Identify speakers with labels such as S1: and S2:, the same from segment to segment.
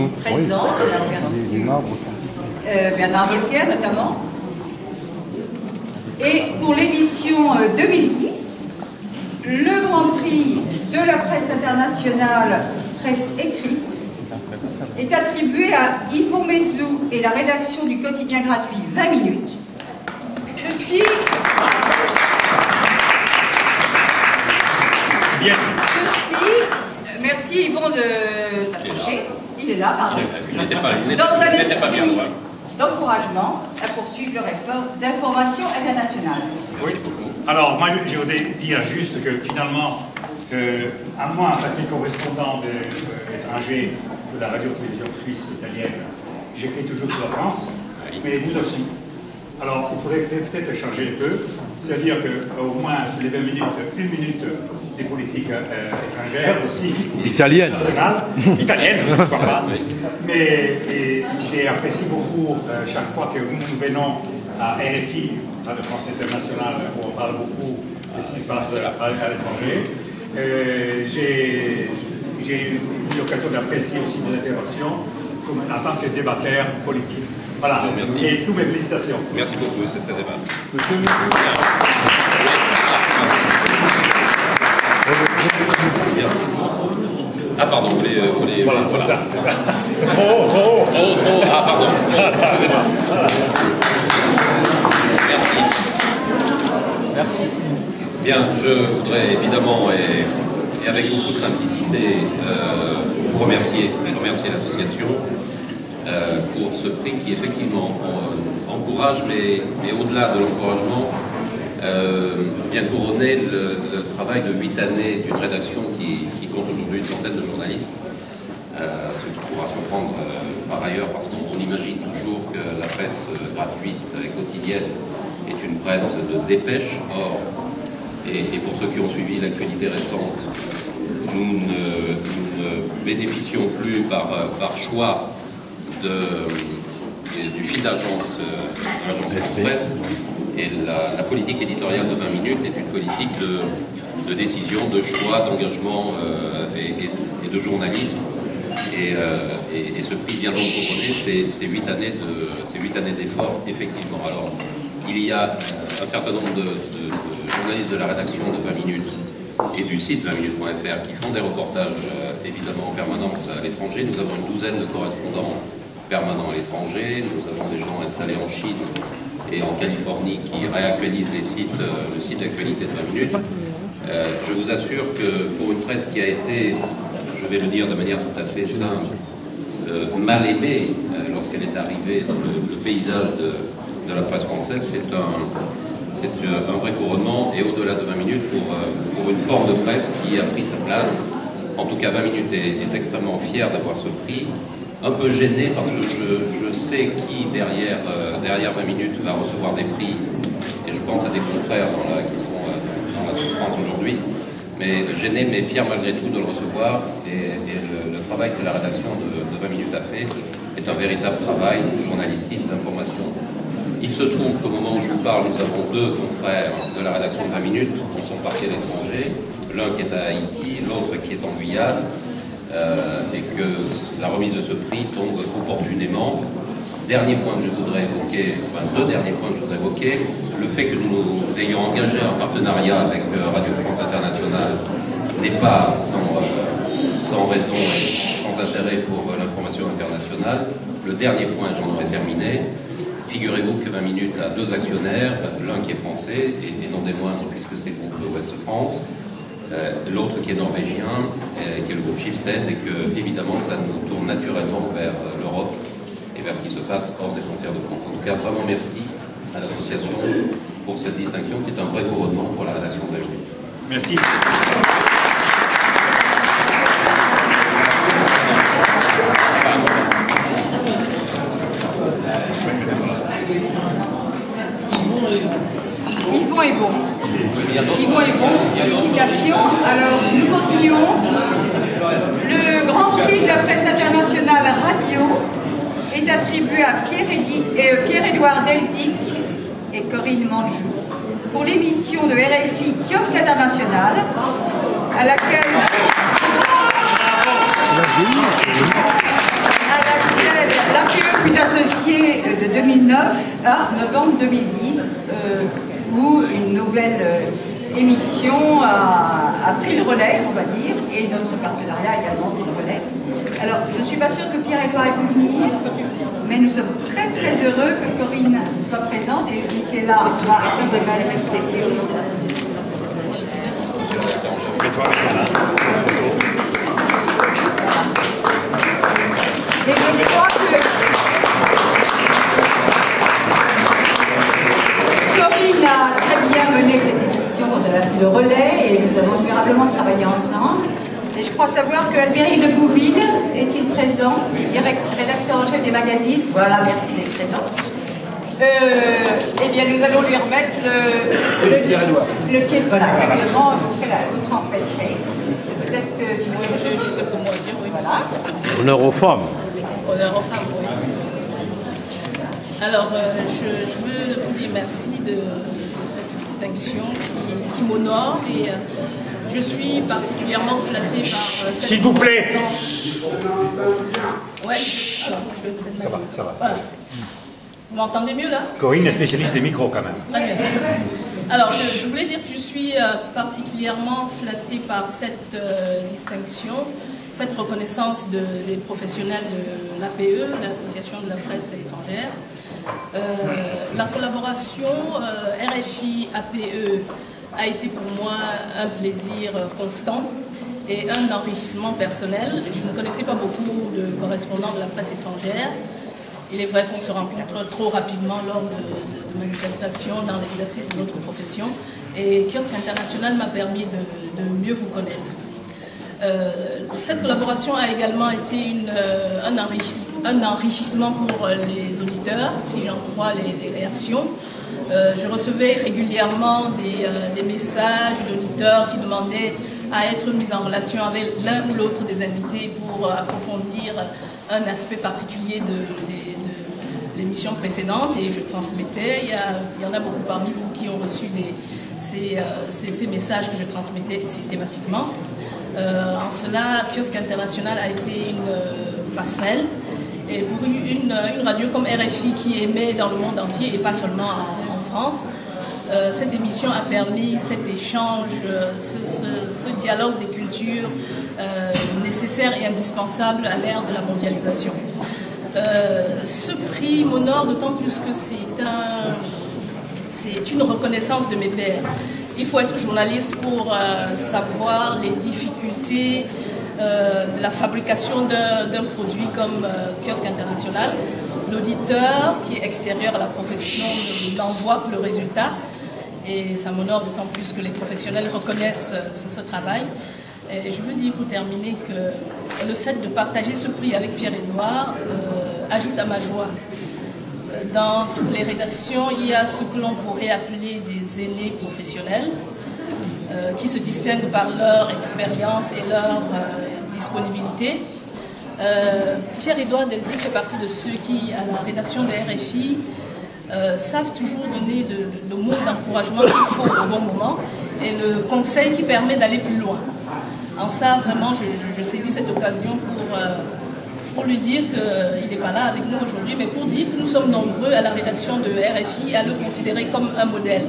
S1: présents, Bernard Volcker notamment. Et pour l'édition 2010, le Grand Prix de la presse internationale, presse écrite, est attribué à Yvon Mézou et la rédaction du quotidien gratuit 20 minutes. Ceci...
S2: Bien.
S1: Merci Yvon de t'approcher. Il est là, pardon.
S2: Il n'était pas
S1: Dans un
S2: bien
S1: esprit
S2: loin.
S1: d'encouragement à poursuivre leur effort d'information internationale.
S2: Oui. Alors, moi, je voudrais dire juste que finalement, à moi, en tant que correspondant étranger de la radio-télévision suisse italienne, j'écris toujours sur la France, mais vous aussi. Alors, il faudrait peut-être changer un peu, c'est-à-dire qu'au moins, sur les 20 minutes, 1 minute des politiques étrangères aussi.
S3: Italiennes.
S2: Italiennes, je ne crois pas. Mais j'ai apprécié beaucoup chaque fois que nous venons à RFI, Radio France Internationale, où on parle beaucoup de ce qui se passe à l'étranger. J'ai eu l'occasion d'apprécier aussi vos interventions en tant que débatteur politique. Voilà,
S4: merci.
S2: Et toutes mes félicitations.
S4: Merci beaucoup, c'est très aimable. Bien. Ah pardon,
S2: voilà,
S4: voilà.
S2: c'est ça. Trop.
S4: Ah pardon, excusez-moi. Merci. Bien, je voudrais évidemment et avec beaucoup de simplicité remercier l'association pour ce prix qui effectivement encourage, mais au-delà de l'encouragement, vient couronner le travail de 8 années d'une rédaction qui compte aujourd'hui une centaine de journalistes, ce qui pourra surprendre par ailleurs parce qu'on imagine toujours que la presse gratuite et quotidienne est une presse de dépêche. Or, et pour ceux qui ont suivi l'actualité récente, nous ne bénéficions plus par choix du fil d'agence de l'agence France Presse, et la politique éditoriale de 20 minutes est une politique de décision, de choix, d'engagement et de journalisme. Et ce prix vient donc couronner ces 8 années d'efforts, effectivement. Alors, il y a un certain nombre de journalistes de la rédaction de 20 minutes et du site 20minutes.fr qui font des reportages évidemment en permanence à l'étranger. Nous avons une douzaine de correspondants permanents à l'étranger. Nous avons des gens installés en Chine et en Californie qui réactualisent le site d'actualité de 20 minutes. Je vous assure que pour une presse qui a été, je vais le dire de manière tout à fait simple, mal aimée lorsqu'elle est arrivée dans le paysage de la presse française, c'est un vrai couronnement, et au-delà de 20 minutes pour une forme de presse qui a pris sa place. En tout cas, 20 minutes est extrêmement fier d'avoir ce prix. Un peu gêné parce que je sais qui derrière 20 minutes va recevoir des prix, et je pense à des confrères qui sont dans la souffrance aujourd'hui, mais gêné mais fier malgré tout de le recevoir, et le travail que la rédaction de 20 minutes a fait est un véritable travail journalistique d'information. Il se trouve qu'au moment où je vous parle, nous avons 2 confrères de la rédaction de 20 minutes qui sont partis à l'étranger, l'un qui est à Haïti, l'autre qui est en Guyane, et que la remise de ce prix tombe opportunément. Dernier point que je voudrais évoquer, enfin 2 derniers points que je voudrais évoquer, le fait que nous ayons engagé un partenariat avec Radio France Internationale n'est pas sans raison et sans intérêt pour l'information internationale. Le dernier point, j'en aurais terminé. Figurez-vous que 20 minutes a 2 actionnaires, l'un qui est français et non des moindres puisque c'est le groupe Ouest France, l'autre qui est norvégien, qui est le groupe Schibsted, et que évidemment ça nous tourne naturellement vers l'Europe et vers ce qui se passe hors des frontières de France. En tout cas, vraiment merci à l'association pour cette distinction qui est un vrai couronnement pour la rédaction de 20 minutes.
S2: Merci.
S1: Yvon est bon. Yvon est bon. Félicitations. Alors, nous continuons. Le Grand Prix de la presse internationale radio est attribué à Pierre-Édouard Deldic et Corinne Manjou pour l'émission de RFI Kiosque International, à RTE fut associé de 2009 à novembre 2010, où une nouvelle émission a pris le relais, on va dire, et notre partenariat a également pris le relais. Alors, je ne suis pas sûre que Pierre-Édouard ait pu venir, mais nous sommes très très heureux que Corinne soit présente et Michaela soit acteur de la MCP de l'association. Et je crois que Corinne a très bien mené cette émission de relais et nous avons durablement travaillé ensemble. Et je crois savoir que Albéric de Gouville est-il présent, rédacteur en chef des magazines. Voilà, merci d'être présent. Eh bien, nous allons lui remettre le pied. Voilà, exactement. Vous transmettrez. Peut-être que
S3: je dis ce que moi dire. Oui.
S1: Voilà.
S5: Honneur aux femmes.
S3: Honneur aux femmes, oui. Alors, je veux vous dire merci de cette distinction qui m'honore et je suis particulièrement flattée par cette
S2: S'il vous plaît.
S3: Ouais. Alors, je vais peut-être
S2: Ça va.
S3: Voilà. Vous m'entendez mieux là?
S2: Corinne est spécialiste des micros quand même.
S3: Très bien. Alors, je voulais dire que je suis particulièrement flattée par cette distinction, cette reconnaissance des professionnels de l'APE, l'Association de la presse étrangère. La collaboration RFI-APE a été pour moi un plaisir constant et un enrichissement personnel. Je ne connaissais pas beaucoup de correspondants de la presse étrangère. Il est vrai qu'on se rencontre trop rapidement lors de manifestations dans l'exercice de notre profession. Et Kiosque International m'a permis de mieux vous connaître. Cette collaboration a également été un enrichissement pour les auditeurs, si j'en crois les réactions. Je recevais régulièrement des messages d'auditeurs qui demandaient à être mis en relation avec l'un ou l'autre des invités pour approfondir un aspect particulier de l'émission précédente et je transmettais. Il y en a beaucoup parmi vous qui ont reçu ces messages que je transmettais systématiquement. En cela, Kiosque International a été une passerelle. Et pour une radio comme RFI qui émet dans le monde entier et pas seulement en France, cette émission a permis cet échange, ce dialogue des cultures nécessaire et indispensable à l'ère de la mondialisation. Ce prix m'honore d'autant plus que c'est une reconnaissance de mes pairs. Il faut être journaliste pour savoir les difficultés de la fabrication d'un produit comme Kiosque International. L'auditeur qui est extérieur à la profession n'en voit que le résultat et ça m'honore d'autant plus que les professionnels reconnaissent ce travail. Et je veux dire pour terminer que le fait de partager ce prix avec Pierre-Édouard ajoute à ma joie. Dans toutes les rédactions, il y a ce que l'on pourrait appeler des aînés professionnels qui se distinguent par leur expérience et leur disponibilité. Pierre-Édouard Deldic fait partie de ceux qui, à la rédaction de RFI, savent toujours donner le mot d'encouragement qu'il faut au bon moment et le conseil qui permet d'aller plus loin. En ça, vraiment, je saisis cette occasion pour lui dire qu'il n'est pas là avec nous aujourd'hui, mais pour dire que nous sommes nombreux à la rédaction de RFI à le considérer comme un modèle.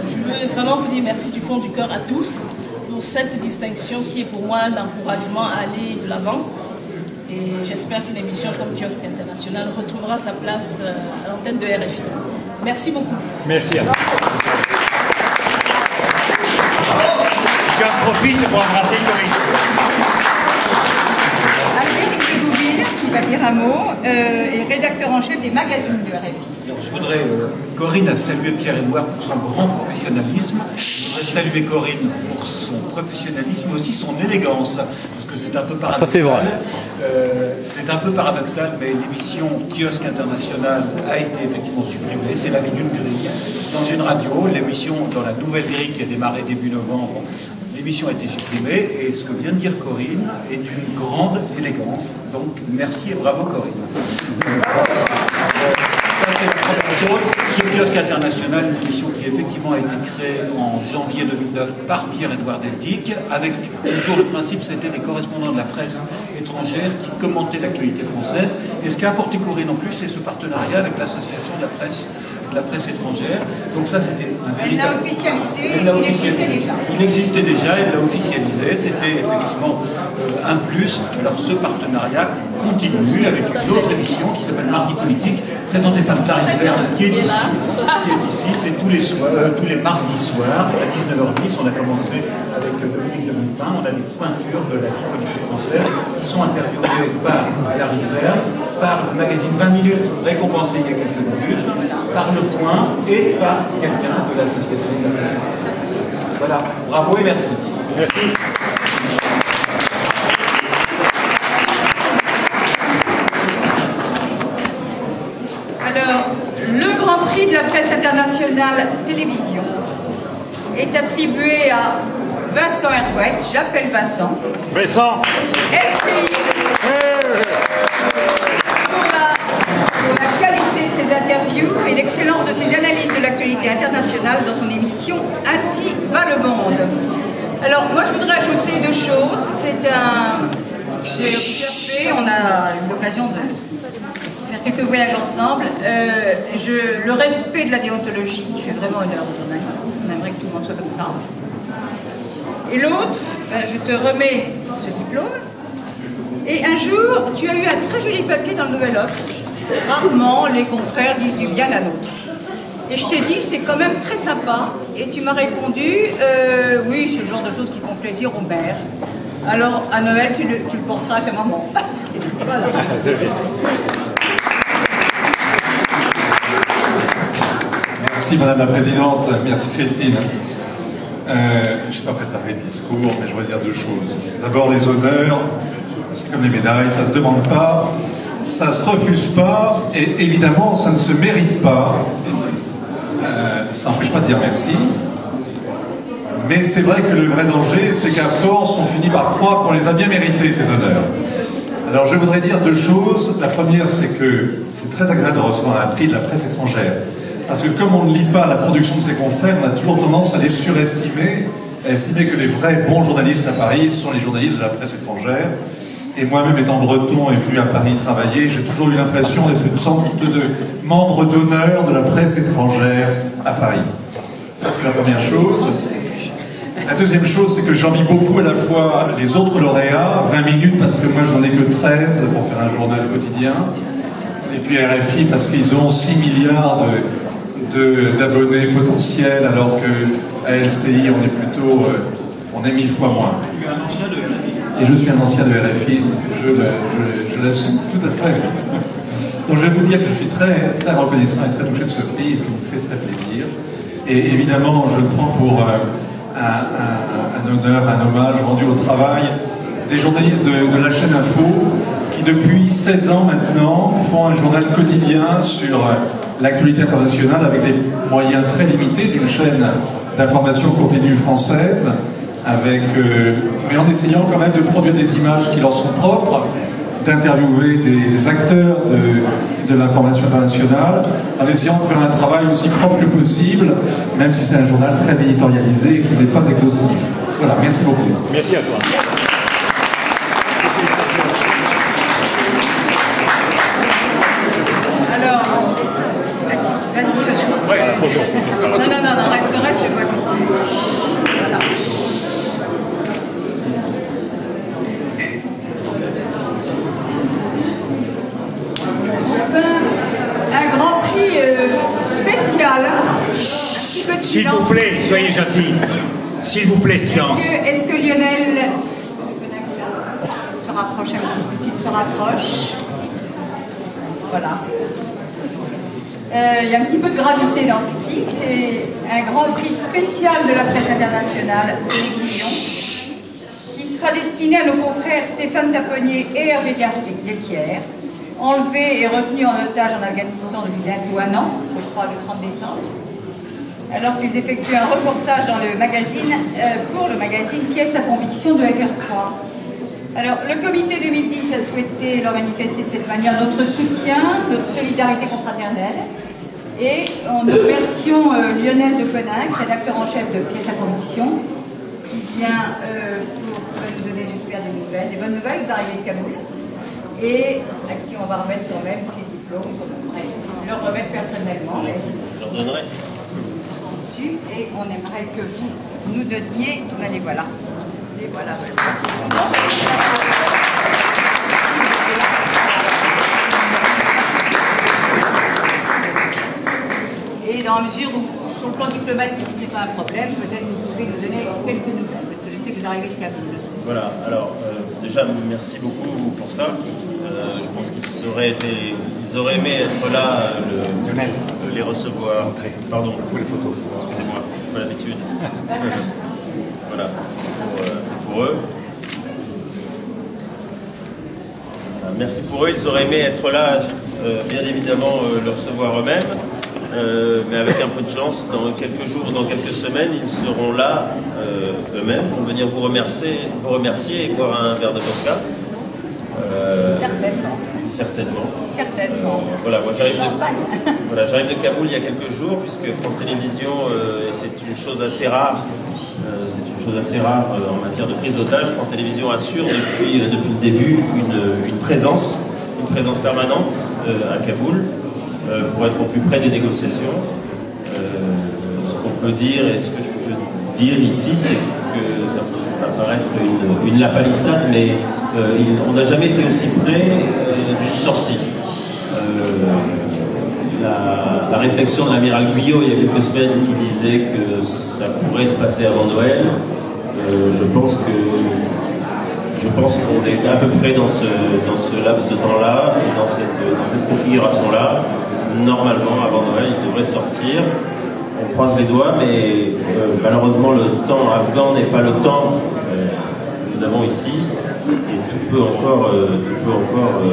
S3: Je veux vraiment vous dire merci du fond du cœur à tous pour cette distinction qui est pour moi un encouragement à aller de l'avant. Et j'espère qu'une émission comme Kiosque International retrouvera sa place à l'antenne de RFI. Merci beaucoup.
S2: Merci à vous. J'en profite pour embrasser Corinne.
S1: Albéric de Gouville, qui va dire un mot, est rédacteur en chef des magazines de RFI.
S6: Je voudrais, Corinne a salué Pierre-Édouard pour son grand professionnalisme. Je voudrais saluer Corinne pour son professionnalisme, mais aussi son élégance, parce que c'est un peu paradoxal.
S5: Ça c'est vrai.
S6: C'est un peu paradoxal, mais l'émission Kiosque International a été effectivement supprimée. C'est la vie d'une grille dans une radio. L'émission dans la nouvelle grille qui a démarré début novembre, l'émission a été supprimée. Et ce que vient de dire Corinne est d'une grande élégance. Donc merci et bravo Corinne. Ça, c'est Ce kiosque international, une émission qui effectivement a été créée en janvier 2009 par Pierre-Édouard Deldic, avec toujours le principe, c'était des correspondants de la presse étrangère qui commentaient l'actualité française. Et ce qui a apporté Corinne en plus, c'est ce partenariat avec l'association de la presse étrangère. Donc ça, c'était un véritable...
S1: Elle l'a officialisé, il existait déjà.
S6: Il existait déjà, elle l'a officialisé, c'était effectivement un plus. Alors ce partenariat continue avec une autre émission qui s'appelle Mardi Politique, présentée par Clarisse Verne, qui est ici. C'est tous les mardis soirs, à 19h10. On a commencé avec Dominique de Villepin. On a des pointures de la vie politique française qui sont interviewées par Clarisse Verne, par le magazine 20 minutes, récompensé il y a quelques minutes, par Le Point et par quelqu'un de l'association de la presse. Voilà, bravo et merci.
S2: Merci.
S1: Alors, le Grand Prix de la presse internationale télévision est attribué à Vincent Hervouet, j'appelle Vincent.
S2: Vincent.
S1: LCI. Pour la qualité de ses interviews et l'excellence de ses analyses de l'actualité internationale dans son émission Ainsi va le monde. Alors, moi, je voudrais ajouter deux choses. J'ai observé, on a eu l'occasion de faire quelques voyages ensemble. Le respect de la déontologie qui fait vraiment honneur aux journalistes. On aimerait que tout le monde soit comme ça. Et l'autre, je te remets ce diplôme. Et un jour, tu as eu un très joli papier dans le Nouvel Obs. Rarement, les confrères disent du bien à l'autre. Et je t'ai dit, c'est quand même très sympa. Et tu m'as répondu, oui, c'est le genre de choses qui font plaisir aux mères. Alors, à Noël, tu le porteras à ta maman. Voilà.
S5: Merci Madame la Présidente, merci Christine. Je n'ai pas préparé de discours, mais je voudrais dire deux choses. D'abord, les honneurs, c'est comme les médailles, ça ne se demande pas, ça ne se refuse pas, et évidemment, ça ne se mérite pas. Ça n'empêche pas de dire merci. Mais c'est vrai que le vrai danger, c'est qu'à force, on finit par croire qu'on les a bien mérités, ces honneurs. Alors, je voudrais dire deux choses. La première, c'est que c'est très agréable de recevoir un prix de la presse étrangère. Parce que comme on ne lit pas la production de ses confrères, on a toujours tendance à les surestimer, à estimer que les vrais bons journalistes à Paris sont les journalistes de la presse étrangère. Et moi-même étant breton et venu à Paris travailler, j'ai toujours eu l'impression d'être une sorte de membre d'honneur de la presse étrangère à Paris. Ça, c'est la première chose. La deuxième chose, c'est que j'envie beaucoup à la fois les autres lauréats, 20 minutes parce que moi j'en ai que 13 pour faire un journal quotidien, et puis RFI parce qu'ils ont 6 milliards d'abonnés potentiels, alors qu'à LCI on est plutôt, on est 1000 fois moins.
S6: Tu es un ancien de RFI.
S5: Et je suis un ancien de RFI, je l'assume tout à fait. Donc je vais vous dire que je suis très, très reconnaissant et très touché de ce prix, et qui me fait très plaisir. Et évidemment, je le prends pour un honneur, un hommage rendu au travail des journalistes de la chaîne Info, qui depuis 16 ans maintenant font un journal quotidien sur l'actualité internationale avec les moyens très limités d'une chaîne d'information continue française, mais en essayant quand même de produire des images qui leur sont propres, d'interviewer des acteurs de l'information internationale, en essayant de faire un travail aussi propre que possible, même si c'est un journal très éditorialisé et qui n'est pas exhaustif. Voilà, merci beaucoup.
S2: Merci à toi.
S1: Alors, vas-y, je...
S2: Ouais,
S1: Non, reste, je vais pas continuer. Voilà. Enfin, un grand prix spécial. Un petit peu de silence.
S2: S'il vous plaît, soyez gentils. S'il vous plaît, silence.
S1: Est-ce que Lionel se rapproche un petit peu, qu'il se rapproche? Voilà. Il y a un petit peu de gravité dans ce prix. C'est un grand prix spécial de la presse internationale télévision qui sera destiné à nos confrères Stéphane Taponnier et Hervé Guettière, enlevés et retenus en otage en Afghanistan depuis bientôt un an, je crois le 30 décembre, alors qu'ils effectuent un reportage dans le magazine, pour le magazine Pièces à conviction de FR3. Alors, le comité 2010 a souhaité leur manifester de cette manière notre soutien, notre solidarité confraternelle, Et nous remercions Lionel de Coninck, rédacteur en chef de Pièces à conviction, qui vient pour nous donner, j'espère, des nouvelles, des bonnes nouvelles. Vous arrivez de Kaboul, et à qui on va remettre quand même ses diplômes, comme on pourrait leur remettre personnellement.
S7: Je leur donnerai.
S1: Et on aimerait que vous nous donniez, les voilà. Les voilà. Et dans la mesure où, sur le plan diplomatique, ce n'est pas un problème, peut-être vous pouvez nous donner quelques nouvelles, parce que je sais que vous arrivez de Kaboul.
S7: Voilà, alors déjà merci beaucoup pour ça. Je pense qu'ils auraient aimé être là, les recevoir. Pardon, pour les photos, excusez-moi, pas l'habitude. Voilà, c'est pour eux. Merci pour eux, ils auraient aimé être là, bien évidemment, le recevoir eux-mêmes. Mais avec un peu de chance, dans quelques jours, dans quelques semaines, ils seront là eux-mêmes pour venir vous remercier et boire un verre de vodka. Certainement. Voilà, moi j'arrive de Kaboul il y a quelques jours, puisque France Télévisions, c'est une chose assez rare. En matière de prise d'otage. France Télévisions assure depuis le début une présence permanente à Kaboul. Pour être au plus près des négociations. Ce qu'on peut dire et ce que je peux dire ici, c'est que ça peut apparaître une lapalissade, mais on n'a jamais été aussi près d'une sortie. La réflexion de l'amiral Guyot il y a quelques semaines qui disait que ça pourrait se passer avant Noël, je pense qu'on est à peu près dans ce laps de temps-là, et dans cette configuration-là. Normalement, avant Noël, il devrait sortir. On croise les doigts, mais malheureusement, le temps afghan n'est pas le temps que nous avons ici. Et tout peut encore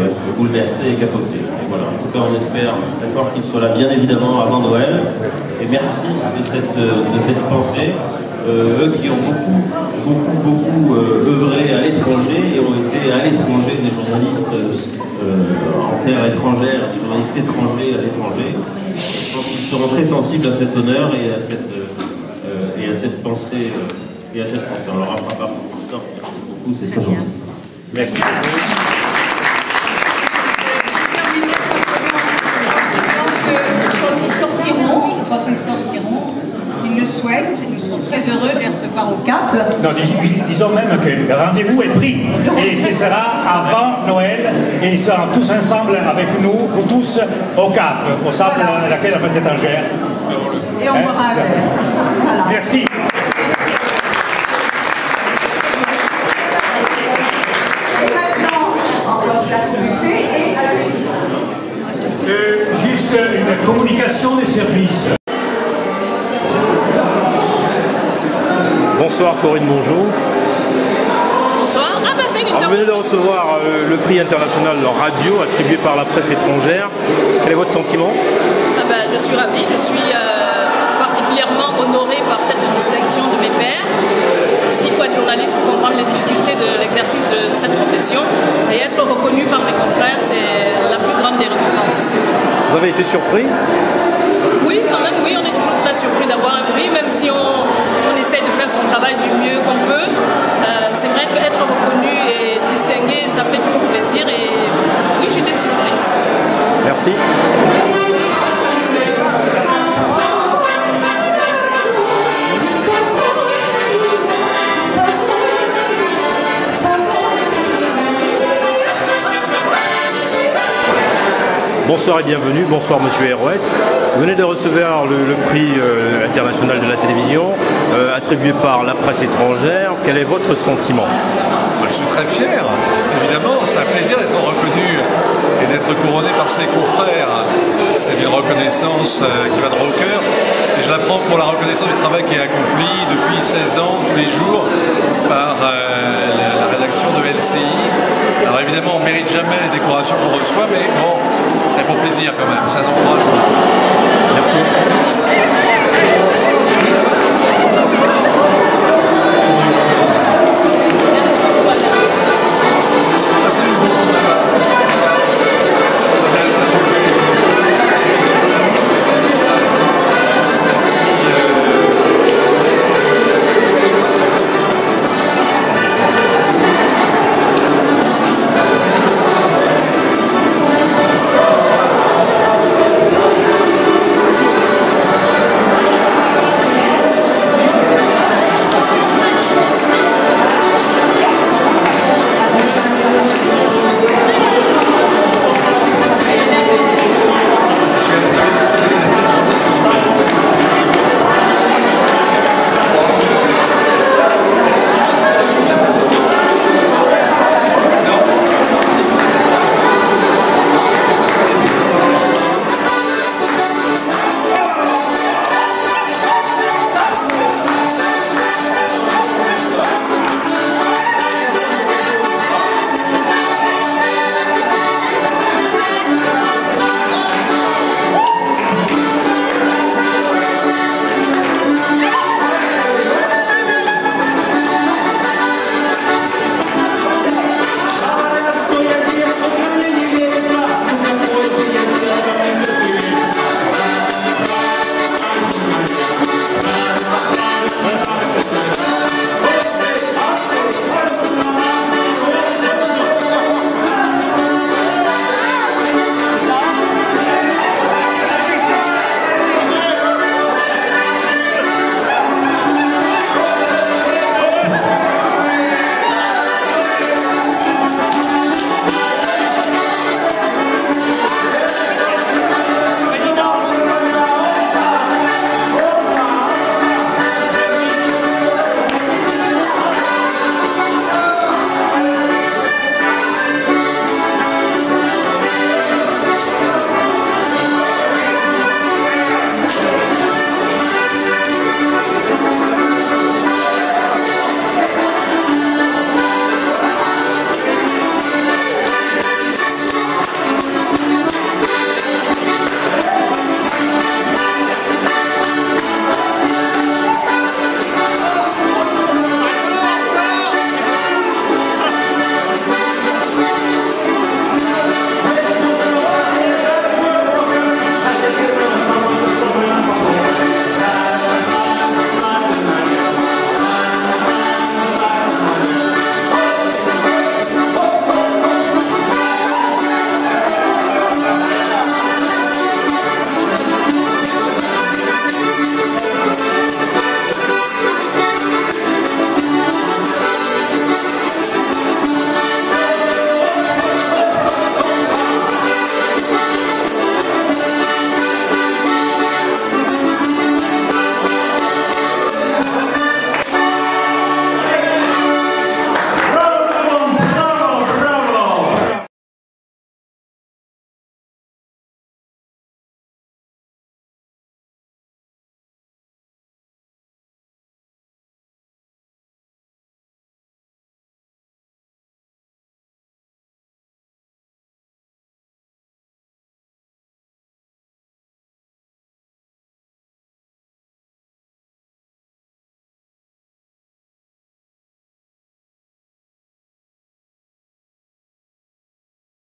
S7: être bouleversé et capoté. Et voilà, en tout cas, on espère très fort qu'il soit là, bien évidemment, avant Noël. Et merci de cette pensée. Eux qui ont beaucoup œuvré à l'étranger et ont été à l'étranger des journalistes en terre étrangère, des journalistes étrangers à l'étranger. Je pense qu'ils seront très sensibles à cet honneur et à cette pensée. On leur fera part quand ils sortent. Merci beaucoup, c'est très gentil.
S2: Merci.
S1: Quand ils sortiront, s'ils le souhaitent, nous serons très heureux de les recevoir au Cap.
S2: Non, disons même que le rendez-vous est pris. Et ce sera avant Noël. Et ils seront tous ensemble avec nous, vous tous, au Cap, au centre de l'accueil de la presse étrangère.
S1: Et on boira un verre. Voilà.
S2: Merci. Juste une communication des services.
S8: Bonsoir Corinne, bonjour.
S3: Bonsoir. Ah bah c'est une
S8: Vous venez de recevoir le prix international en radio attribué par la presse étrangère. Quel est votre sentiment?
S3: Ah bah, je suis ravie, je suis particulièrement honorée par cette distinction de mes pairs. Parce qu'il faut être journaliste pour comprendre les difficultés de l'exercice de cette profession. Et être reconnu par mes confrères, c'est la plus grande des récompenses.
S8: Vous avez été surprise?
S3: Oui, quand même, oui, on est toujours très surpris d'avoir un prix, même si on essaye de faire son travail du mieux qu'on peut. C'est vrai qu'être reconnu et distingué, ça fait toujours plaisir. Et oui, j'étais surprise.
S8: Merci. Bonsoir et bienvenue, bonsoir Monsieur Hérouet. Vous venez de recevoir le prix international de la télévision, attribué par la presse étrangère. Quel est votre sentiment?
S5: Je suis très fier, évidemment, c'est un plaisir d'être reconnu et d'être couronné par ses confrères. C'est une reconnaissance qui va droit au cœur. Et je la prends pour la reconnaissance du travail qui est accompli depuis 16 ans, tous les jours, par la rédaction de LCI. Alors évidemment, on ne mérite jamais les décorations qu'on reçoit, mais bon, elles font plaisir quand même, c'est un encouragement.
S8: Merci.